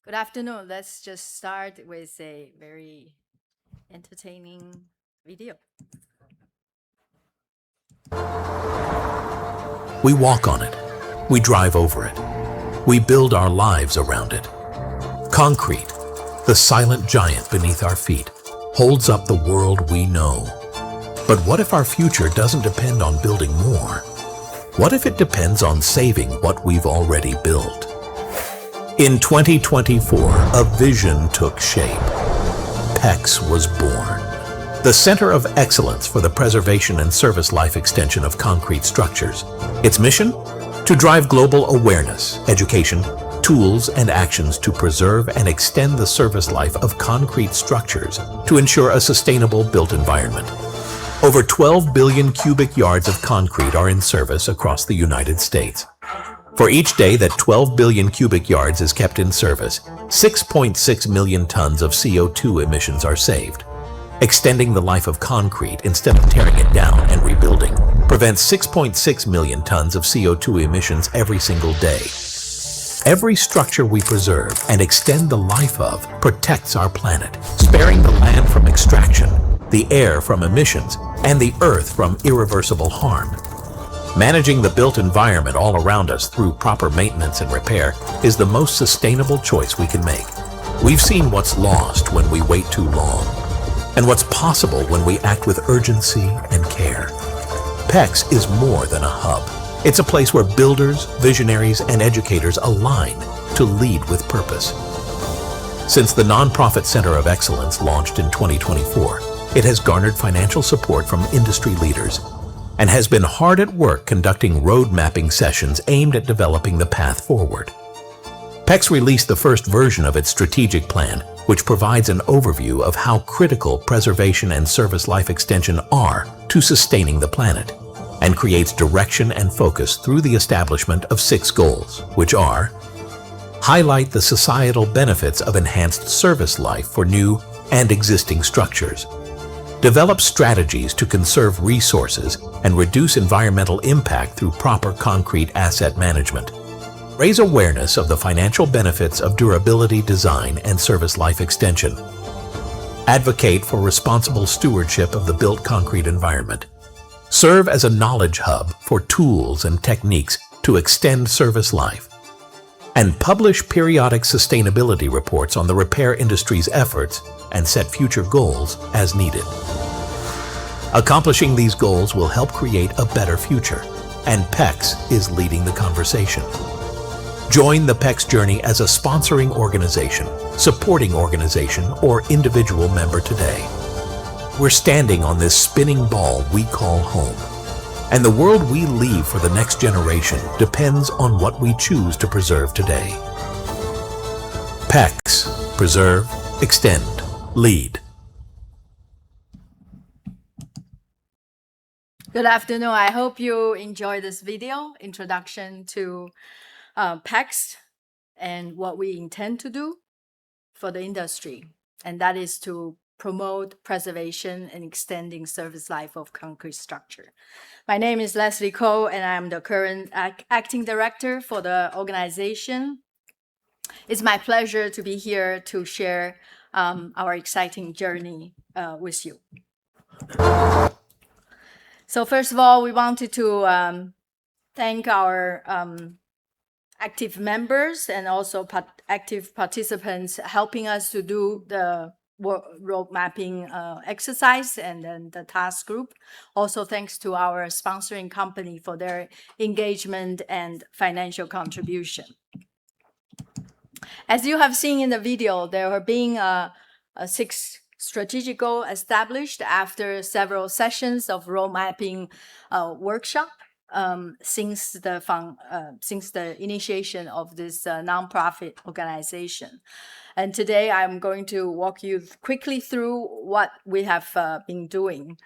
Good afternoon. Let's just start with a very entertaining video. We walk on it. We drive over it. We build our lives around it. Concrete, the silent giant beneath our feet, holds up the world we know. But what if our future doesn't depend on building more? What if it depends on saving what we've already built? In 2024, a vision took shape. P+Ex was born. The Center of Excellence for the Preservation and Service Life Extension of Concrete Structures. Its mission? To drive global awareness, education, tools, and actions to preserve and extend the service life of concrete structures to ensure a sustainable built environment. Over 12 billion cubic yards of concrete are in service across the United States. For each day that 12 billion cubic yards is kept in service, 6.6 million tons of CO2 emissions are saved. Extending the life of concrete instead of tearing it down and rebuilding prevents 6.6 million tons of CO2 emissions every single day. Every structure we preserve and extend the life of protects our planet, sparing the land from extraction, the air from emissions, and the earth from irreversible harm. Managing the built environment all around us through proper maintenance and repair is the most sustainable choice we can make. We've seen what's lost when we wait too long, and what's possible when we act with urgency and care. P+Ex is more than a hub. It's a place where builders, visionaries, and educators align to lead with purpose. Since the Nonprofit Center of Excellence launched in 2024, it has garnered financial support from industry leaders and has been hard at work conducting road mapping sessions aimed at developing the path forward. P+Ex released the first version of its strategic plan, which provides an overview of how critical preservation and service life extension are to sustaining the planet, and creates direction and focus through the establishment of 6 goals, which are: highlight the societal benefits of enhanced service life for new and existing structures, develop strategies to conserve resources and reduce environmental impact through proper concrete asset management, raise awareness of the financial benefits of durability design and service life extension, advocate for responsible stewardship of the built concrete environment, serve as a knowledge hub for tools and techniques to extend service life, and publish periodic sustainability reports on the repair industry's efforts and set future goals as needed. Accomplishing these goals will help create a better future, and P+Ex is leading the conversation. Join the P+Ex journey as a sponsoring organization, supporting organization, or individual member today. We're standing on this spinning ball we call home, and the world we leave for the next generation depends on what we choose to preserve today. P+Ex, preserve, extend, lead. Good afternoon. I hope you enjoy this video, introduction to P+Ex and what we intend to do for the industry, and that is to promote preservation and extending service life of concrete structure. My name is Lesley Ko, and I'm the current acting director for the organization. It's my pleasure to be here to share our exciting journey with you. So first of all, we wanted to thank our active members and also active participants helping us to do the road mapping exercise, and then the task group. Also thanks to our sponsoring company for their engagement and financial contribution. As you have seen in the video, there are being 6 strategic goals established after several sessions of road mapping workshop since the initiation of this nonprofit organization. And today I'm going to walk you quickly through what we have been doing.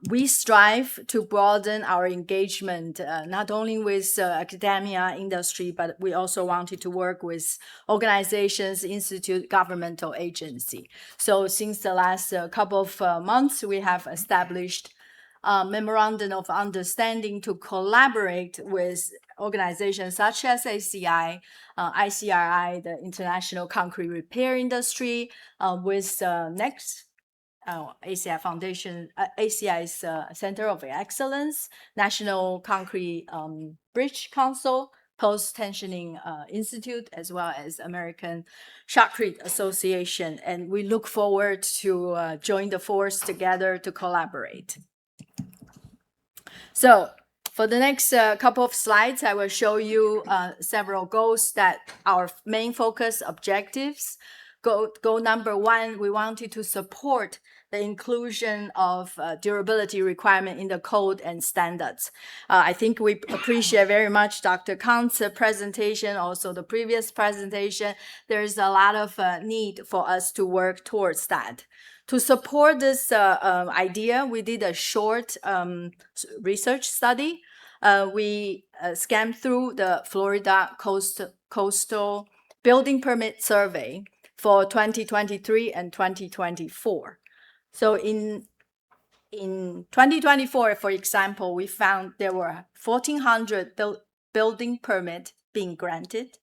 We strive to broaden our engagement not only with academia, industry, but we also wanted to work with organizations, institute, governmental agency. So since the last couple of months, we have established Memorandum of Understanding to collaborate with organizations such as ACI, ICRI, the International Concrete Repair Industry, with next ACI Foundation, ACI's Center of Excellence, National Concrete Bridge Council, Post-Tensioning Institute, as well as American Shotcrete Association. And we look forward to join the force together to collaborate. So for the next couple of slides, I will show you several goals that our main focus objectives. Goal number one, we wanted to support the inclusion of durability requirement in the code and standards. I think we appreciate very much Dr. Kant's presentation, also the previous presentation. There's a lot of need for us to work towards that. To support this idea, we did a short research study. We scanned through the Florida Coastal Building Permit Survey for 2023 and 2024. So in 2024, for example, we found there were 1,400 building permits being granted.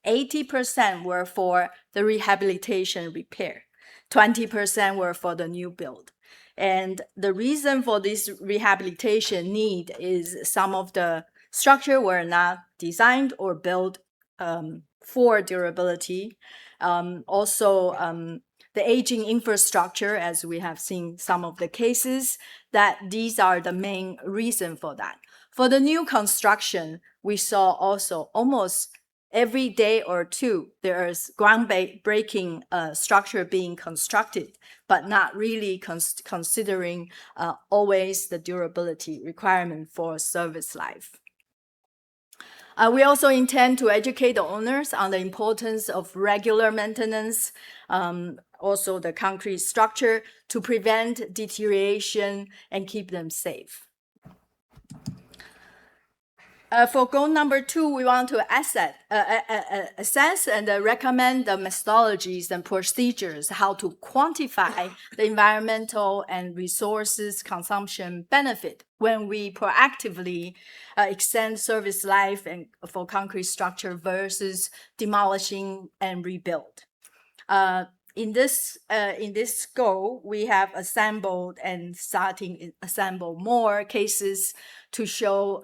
80% were for the rehabilitation repair. 20% were for the new build. And the reason for this rehabilitation need is some of the structure were not designed or built for durability. Also, the aging infrastructure, as we have seen some of the cases, that these are the main reason for that. For the new construction, we saw also almost every day or two, there is groundbreaking structure being constructed, but not really considering always the durability requirement for service life. We also intend to educate the owners on the importance of regular maintenance, also the concrete structure, to prevent deterioration and keep them safe. For goal number two, we want to assess and recommend the methodologies and procedures, how to quantify the environmental and resources consumption benefit when we proactively extend service life and for concrete structure versus demolishing and rebuild. In this goal, we have assembled and starting to assemble more cases to show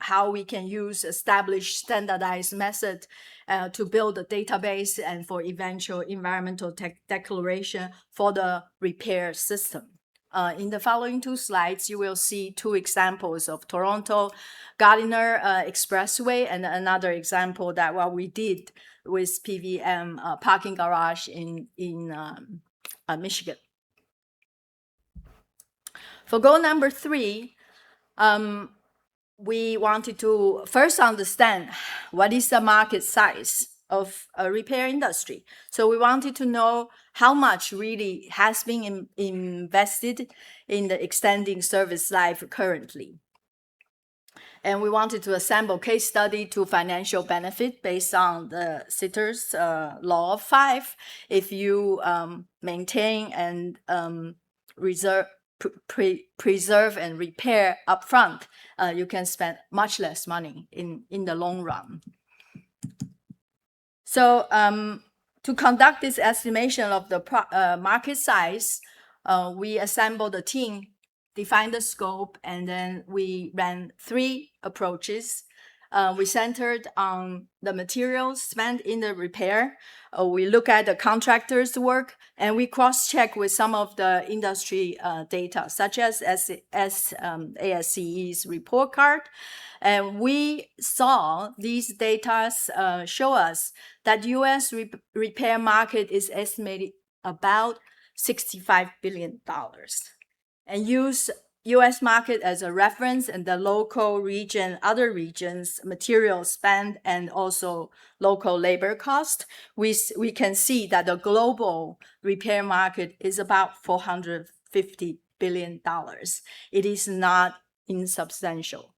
how we can use established standardized method to build a database and for eventual environmental declaration for the repair system. In the following two slides, you will see two examples of Toronto Gardiner Expressway and another example that what we did with PVM parking garage in Michigan. For goal number three, we wanted to first understand what is the market size of a repair industry. So we wanted to know how much really has been invested in the extending service life currently. And we wanted to assemble case study to financial benefit based on the Sitter's law of 5. If you maintain and preserve and repair upfront, you can spend much less money in the long run. So to conduct this estimation of the market size, we assembled a team, defined the scope, and then we ran 3 approaches. We centered on the materials spent in the repair. We look at the contractor's work, and we cross-check with some of the industry data, such as ASCE's report card. And we saw these data show us that U.S. repair market is estimated about $65 billion. And use U.S. market as a reference and the local region, other regions, material spend, and also local labor cost, we can see that the global repair market is about $450 billion. It is not insubstantial.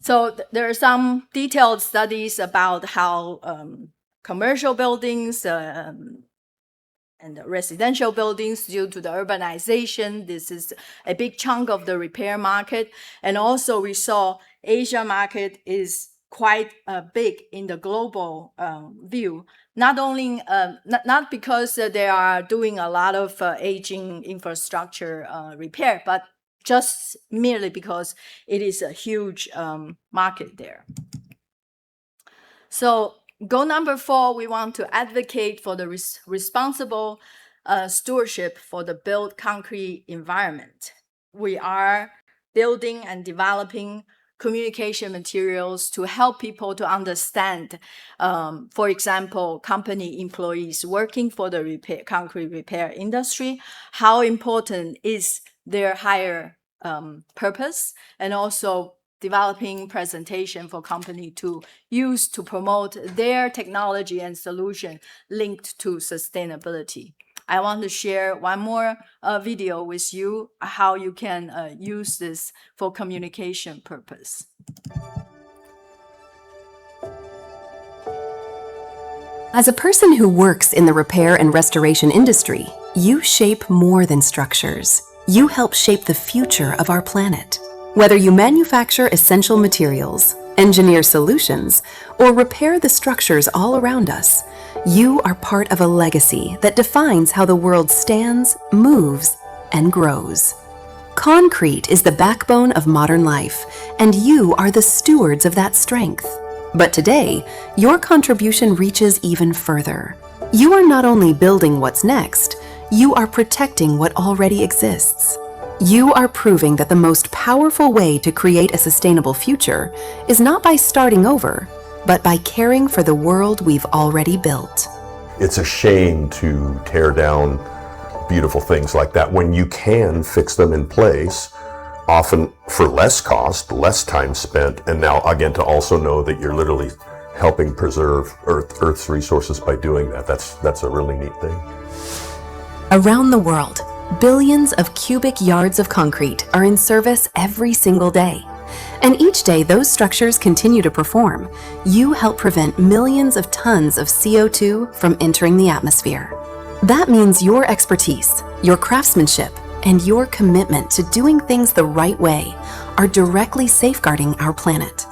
So there are some detailed studies about how commercial buildings, and the residential buildings due to the urbanization. This is a big chunk of the repair market. And also we saw Asia market is quite big in the global view, not only not because they are doing a lot of aging infrastructure repair, but just merely because it is a huge market there. So goal number 4, we want to advocate for the responsible stewardship for the built concrete environment. We are building and developing communication materials to help people to understand, for example, company employees working for the concrete repair industry, how important is their higher purpose, and also developing presentation for company to use to promote their technology and solution linked to sustainability. I want to share one more video with you, how you can use this for communication purpose. As a person who works in the repair and restoration industry, you shape more than structures. You help shape the future of our planet. Whether you manufacture essential materials, engineer solutions, or repair the structures all around us, you are part of a legacy that defines how the world stands, moves, and grows. Concrete is the backbone of modern life, and you are the stewards of that strength. But today, your contribution reaches even further. You are not only building what's next, you are protecting what already exists. You are proving that the most powerful way to create a sustainable future is not by starting over, but by caring for the world we've already built. It's a shame to tear down beautiful things like that when you can fix them in place, often for less cost, less time spent, and now again to also know that you're literally helping preserve Earth's resources by doing that. That's a really neat thing. Around the world, billions of cubic yards of concrete are in service every single day. And each day those structures continue to perform, you help prevent millions of tons of CO2 from entering the atmosphere. That means your expertise, your craftsmanship, and your commitment to doing things the right way are directly safeguarding our planet.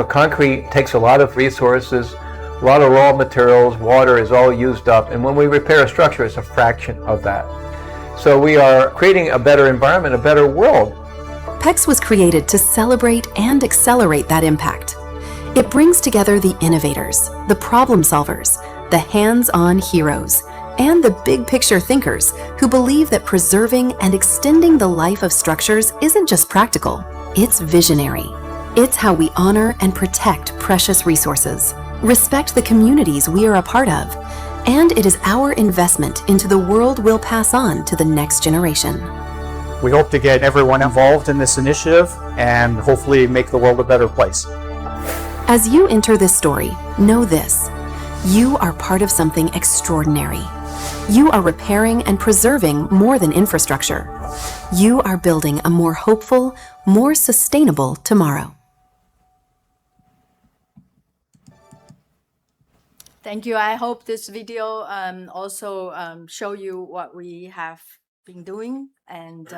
Concrete takes a lot of resources, a lot of raw materials, water is all used up, and when we repair a structure, it's a fraction of that. So we are creating a better environment, a better world. P+Ex was created to celebrate and accelerate that impact. It brings together the innovators, the problem solvers, the hands-on heroes, and the big-picture thinkers who believe that preserving and extending the life of structures isn't just practical, it's visionary. It's how we honor and protect precious resources, respect the communities we are a part of, and it is our investment into the world we'll pass on to the next generation. We hope to get everyone involved in this initiative and hopefully make the world a better place. As you enter this story, know this: you are part of something extraordinary. You are repairing and preserving more than infrastructure. You are building a more hopeful, more sustainable tomorrow. Thank you. I hope this video also show you what we have been doing. And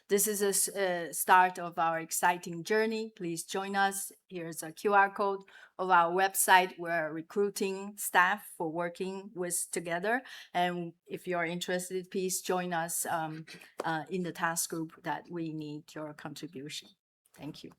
this is a start of our exciting journey. Please join us. Here's a QR code of our website. We're recruiting staff for working with together. And if you're interested, please join us in the task group that we need your contribution. Thank you.